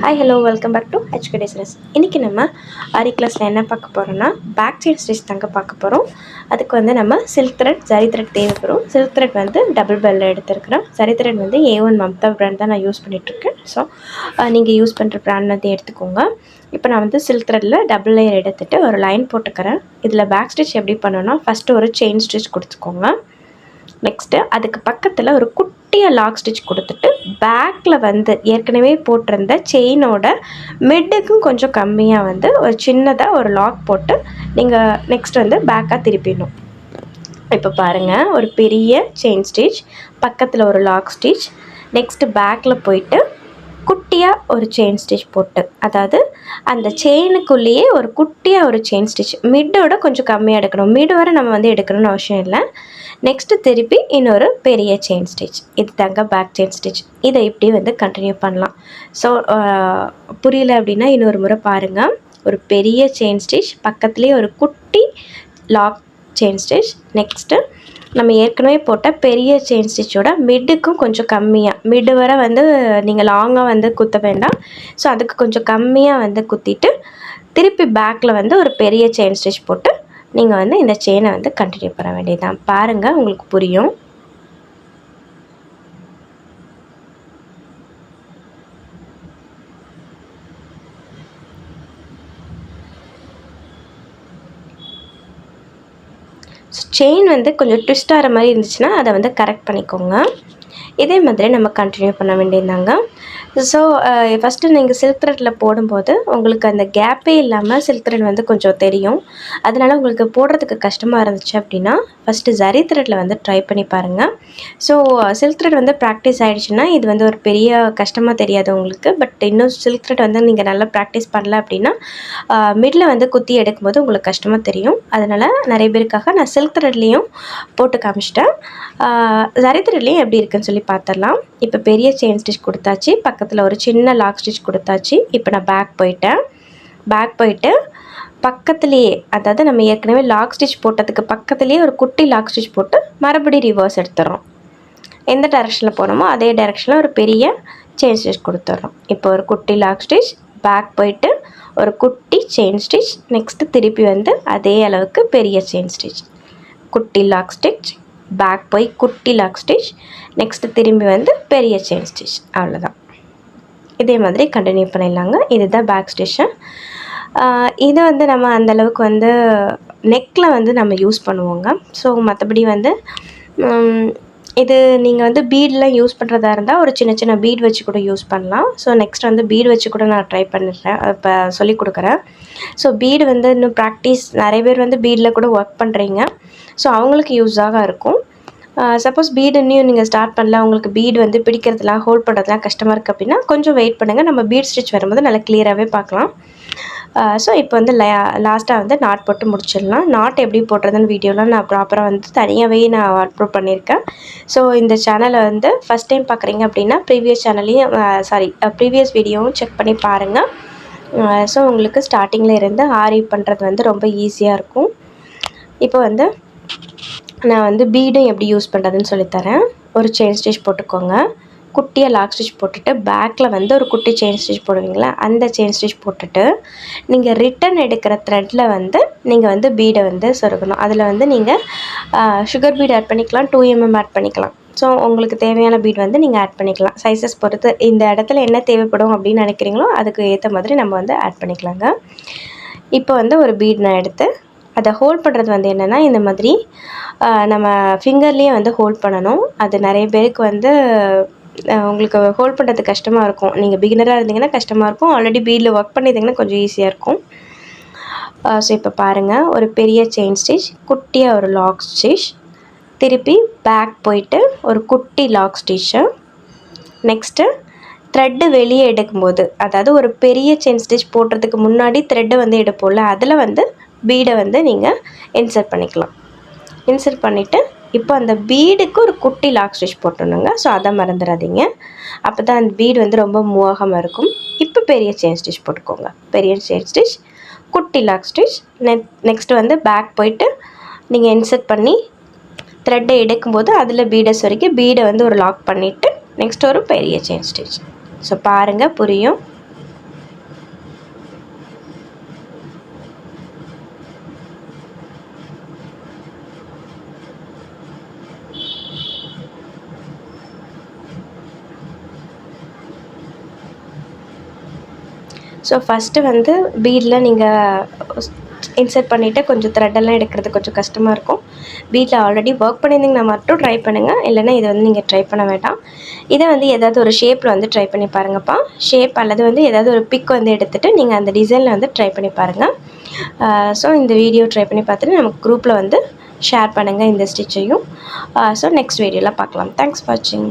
Hi hello welcome back to HK Designs. இன்றைக்கி நம்ம ஆரி கிளாஸில் என்ன பார்க்க போகிறோன்னா பேக் சைட் ஸ்டிச் தாங்க பார்க்க போகிறோம். அதுக்கு வந்து நம்ம சில்க் த்ரெட் ஜரி த்ரெட் தேவைப்படும். சில்க் த்ரெட் வந்து டபுள் பெல்லில் எடுத்துருக்கிறேன். ஜரி த்ரெட் வந்து A1 மம்தா பிராண்ட் தான் நான் யூஸ் பண்ணிகிட்ருக்கேன். ஸோ நீங்கள் யூஸ் பண்ணுற பிராண்ட் வந்து எடுத்துக்கோங்க. இப்போ நான் வந்து சில்க் த்ரெட்டில் டபுள் லேயர் எடுத்துகிட்டு ஒரு லைன் போட்டுக்கிறேன். இதில் பேக் ஸ்டிச் எப்படி பண்ணணும்னா ஃபஸ்ட்டு ஒரு செயின் ஸ்டிச் கொடுத்துக்கோங்க. நெக்ஸ்ட்டு அதுக்கு பக்கத்தில் ஒரு குட்டியாக லாக் ஸ்டிச் கொடுத்துட்டு பேக்கில் வந்து ஏற்கனவே போட்டிருந்த செயினோட மிட்டுக்கும் கொஞ்சம் கம்மியாக வந்து ஒரு சின்னதாக ஒரு லாக் போட்டு நீங்கள் நெக்ஸ்ட் வந்து பேக்காக திருப்பிடணும். இப்போ பாருங்கள், ஒரு பெரிய செயின் ஸ்டிச், பக்கத்தில் ஒரு லாக் ஸ்டிச், நெக்ஸ்ட்டு பேக்கில் போயிட்டு குட்டியாக ஒரு செயின் ஸ்டிச் போட்டு, அதாவது அந்த செயினுக்குள்ளேயே ஒரு குட்டியாக ஒரு செயின் ஸ்டிச், மிட்டோட கொஞ்சம் கம்மியாக எடுக்கணும். மிட் வரை நம்ம வந்து எடுக்கணும்னு அவசியம் இல்லை. நெக்ஸ்ட்டு திருப்பி இன்னொரு பெரிய செயின் ஸ்டிச். இது தாங்க பேக் செயின் ஸ்டிச். இதை இப்படி வந்து கண்டினியூ பண்ணலாம். ஸோ புரியல அப்படின்னா இன்னொரு முறை பாருங்கள். ஒரு பெரிய செயின் ஸ்டிச், பக்கத்துலேயே ஒரு குட்டி லாக் செயின் ஸ்டிச், நெக்ஸ்ட்டு நம்ம ஏற்கனவே போட்ட பெரிய செயின் ஸ்டிச்சோட மிட்டுக்கும் கொஞ்சம் கம்மியாக, மிட்டு வரை வந்து நீங்கள் லாங்காக வந்து குத்த வேண்டாம். ஸோ அதுக்கு கொஞ்சம் கம்மியாக வந்து குத்திட்டு திருப்பி பேக்கில் வந்து ஒரு பெரிய செயின் ஸ்டிச் போட்டு நீங்கள் வந்து இந்த செயினை வந்து கண்டினியூ பண்ண வேண்டியதுதான். பாருங்கள், உங்களுக்கு புரியும். செயின் வந்து கொஞ்சம் ட்விஸ்ட் ஆகிற மாதிரி இருந்துச்சுன்னா அதை வந்து கரெக்ட் பண்ணிக்கோங்க. இதே மாதிரி நம்ம கண்டினியூ பண்ண வேண்டியதாங்க. ஸோ ஃபஸ்ட்டு நீங்கள் சில்க் த்ரெட்டில் போடும்போது உங்களுக்கு அந்த கேப்பே இல்லாமல் சில்க் த்ரெட் வந்து கொஞ்சம் தெரியும். அதனால் உங்களுக்கு போடுறதுக்கு கஷ்டமாக இருந்துச்சு அப்படின்னா ஃபஸ்ட்டு ஜரி த்ரெட்டில் வந்து ட்ரை பண்ணி பாருங்கள். ஸோ சில்க் த்ரெட் வந்து ப்ராக்டிஸ் ஆகிடுச்சுன்னா இது வந்து ஒரு பெரிய கஷ்டமாக தெரியாது உங்களுக்கு. பட் இன்னும் சில்க் த்ரெட் வந்து நீங்கள் நல்லா ப்ராக்டிஸ் பண்ணல அப்படின்னா மிடில் வந்து குத்தி எடுக்கும்போது உங்களுக்கு கஷ்டமாக தெரியும். அதனால் நிறைய பேருக்காக நான் சில்க் த்ரெட்லேயும் போட்டு காமிச்சிட்டேன். ஜரி த்ரெட்லேயும் எப்படி இருக்குன்னு சொல்லி பார்த்துடலாம். இப்போ பெரிய செயின் ஸ்டிச் கொடுத்தாச்சு, பக்கத்தில் ஒரு சின்ன லாக் ஸ்டிச் கொடுத்தாச்சு. இப்போ நான் பேக் போயிட்டு பக்கத்துலேயே, அதாவது நம்ம ஏற்கனவே லாக் ஸ்டிச் போட்டதுக்கு பக்கத்துலேயே ஒரு குட்டி லாக் ஸ்டிச் போட்டு மறுபடியும் ரிவர்ஸ் எடுத்துடுறோம். எந்த டைரெக்ஷனில் போனோமோ அதே டைரெக்ஷனில் ஒரு பெரிய செயின் ஸ்டிச் கொடுத்துட்றோம். இப்போ ஒரு குட்டி லாக் ஸ்டிச், பேக் போயிட்டு ஒரு குட்டி செயின் ஸ்டிச், நெக்ஸ்ட்டு திருப்பி வந்து அதே அளவுக்கு பெரிய செயின் ஸ்டிச், குட்டி லாக் ஸ்டிச், பேக் போய் குட்டி லாக் ஸ்டிச், நெக்ஸ்ட்டு திரும்பி வந்து பெரிய செயின் ஸ்டிச். அவ்வளோதான். இதே மாதிரி கண்டினியூ பண்ணிடலாங்க. இதுதான் பேக் ஸ்டிச்சு. இது வந்து நம்ம அந்தளவுக்கு வந்து நெக்கில் வந்து நம்ம யூஸ் பண்ணுவோங்க. ஸோ மற்றபடி வந்து இது நீங்கள் வந்து பீடெலாம் யூஸ் பண்ணுறதா இருந்தால் ஒரு சின்ன சின்ன பீட் வச்சு கூட யூஸ் பண்ணலாம். ஸோ நெக்ஸ்ட் வந்து பீடு வச்சு கூட நான் ட்ரை பண்ணிடுறேன், இப்போ சொல்லிக் கொடுக்குறேன். ஸோ பீடு வந்து இன்னும் ப்ராக்டிஸ், நிறைய பேர் வந்து பீடில் கூட ஒர்க் பண்ணுறீங்க. ஸோ அவங்களுக்கு யூஸாக இருக்கும். சப்போஸ் பீடு இன்னும் நீங்கள் ஸ்டார்ட் பண்ணல, உங்களுக்கு பீடு வந்து பிடிக்கிறதுலாம் ஹோல்ட் பண்ணுறதுலாம் கஷ்டமாக இருக்குது அப்படின்னா கொஞ்சம் வெயிட் பண்ணுங்கள். நம்ம பீட் ஸ்டிச் வரும்போது நல்லா கிளியராகவே பார்க்கலாம். ஸோ இப்போ வந்து லாஸ்ட்டாக வந்து நாட் போட்டு முடிச்சிடலாம். நாட் எப்படி போடுறதுன்னு வீடியோலாம் நான் ப்ராப்பராக வந்து தனியாகவே நான் அப்லோட் பண்ணியிருக்கேன். ஸோ இந்த சேனலை வந்து ஃபஸ்ட் டைம் பார்க்குறீங்க அப்படின்னா ப்ரீவியஸ் வீடியோவும் செக் பண்ணி பாருங்கள். ஸோ உங்களுக்கு ஸ்டார்டிங்கில் இருந்து ஆரி பண்ணுறது வந்து ரொம்ப ஈஸியாக இருக்கும். இப்போ வந்து நான் வந்து பீடும் எப்படி யூஸ் பண்ணுறதுன்னு சொல்லித்தரேன். ஒரு செயின் ஸ்டிச் போட்டுக்கோங்க, குட்டியாக லாக் ஸ்டிச் போட்டுட்டு பேக்கில் வந்து ஒரு குட்டி செயின் ஸ்டிச் போடுவீங்களா, அந்த செயின் ஸ்டிச் போட்டுட்டு நீங்கள் ரிட்டன் எடுக்கிற த்ரெட்டில் வந்து நீங்கள் வந்து பீடை வந்து சொருகணும். அதில் வந்து நீங்கள் சுகர் பீட் ஆட் பண்ணிக்கலாம், 2mm ஆட் பண்ணிக்கலாம். ஸோ உங்களுக்கு தேவையான பீட் வந்து நீங்கள் ஆட் பண்ணிக்கலாம். சைஸஸ் பொறுத்து இந்த இடத்துல என்ன தேவைப்படும் அப்படின்னு நினைக்கிறீங்களோ அதுக்கு ஏற்ற மாதிரி நம்ம வந்து ஆட் பண்ணிக்கலாங்க. இப்போ வந்து ஒரு பீட் நான் எடுத்து அதை ஹோல்ட் பண்ணுறது வந்து என்னென்னா இந்த மாதிரி நம்ம ஃபிங்கர்லேயே வந்து ஹோல்ட் பண்ணணும். அது நிறைய பேருக்கு வந்து உங்களுக்கு ஹோல்ட் பண்ணுறது கஷ்டமாக இருக்கும். நீங்கள் பிகினராக இருந்தீங்கன்னா கஷ்டமாக இருக்கும். ஆல்ரெடி பீடில் ஒர்க் பண்ணியிருந்தீங்கன்னா கொஞ்சம் ஈஸியாக இருக்கும். ஸோ இப்போ பாருங்கள், ஒரு பெரிய செயின் ஸ்டிச், குட்டியாக ஒரு லாக் ஸ்டிச், திருப்பி பேக் போயிட்டு ஒரு குட்டி லாக் ஸ்டிச்சு, நெக்ஸ்ட்டு த்ரெட்டு வெளியே எடுக்கும்போது, அதாவது ஒரு பெரிய செயின் ஸ்டிச் போடுறதுக்கு முன்னாடி த்ரெட்டை வந்து எடுப்போம்ல, அதில் வந்து பீடை வந்து நீங்கள் இன்சர்ட் பண்ணிக்கலாம். இன்சர்ட் பண்ணிவிட்டு இப்போ அந்த பீடுக்கு ஒரு குட்டி லாக் ஸ்டிச் போட்டுணுங்க. ஸோ அதை மறந்துடாதீங்க, அப்போ தான் அந்த பீடு வந்து ரொம்ப மூவ் ஆகாமல் இருக்கும். இப்போ பெரிய செயின் ஸ்டிச் போட்டுக்கோங்க, பெரிய செயின் ஸ்டிச், குட்டி லாக் ஸ்டிச், நெக்ஸ்ட்டு வந்து பேக் போயிட்டு நீங்கள் இன்சர்ட் பண்ணி த்ரெட்டை எடுக்கும்போது அதில் பீடை சொருக்கி பீடை வந்து ஒரு லாக் பண்ணிவிட்டு நெக்ஸ்ட் ஒரு பெரிய செயின் ஸ்டிச். ஸோ பாருங்கள், புரியும். ஸோ ஃபஸ்ட்டு வந்து பீடில் நீங்கள் இன்சர்ட் பண்ணிவிட்டு கொஞ்சம் த்ரெட்டெல்லாம் எடுக்கிறது கொஞ்சம் கஷ்டமாக இருக்கும். வீட்டில் ஆல்ரெடி ஒர்க் பண்ணியிருந்தீங்கன்னா மட்டும் ட்ரை பண்ணுங்கள், இல்லைன்னா இதை வந்து நீங்கள் ட்ரை பண்ண வேண்டாம். இதை வந்து ஏதாவது ஒரு ஷேப்பில் வந்து ட்ரை பண்ணி பாருங்கப்பா. ஷேப் அல்லது வந்து ஏதாவது ஒரு பிக் வந்து எடுத்துகிட்டு நீங்கள் அந்த டிசைனில் வந்து ட்ரை பண்ணி பாருங்கள். ஸோ இந்த வீடியோ ட்ரை பண்ணி பார்த்துட்டு நமக்கு குரூப்பில் வந்து ஷேர் பண்ணுங்கள் இந்த ஸ்டிச்சையும். ஸோ நெக்ஸ்ட் வீடியோவில் பார்க்கலாம். தேங்க்ஸ் ஃபார் வாட்சிங்.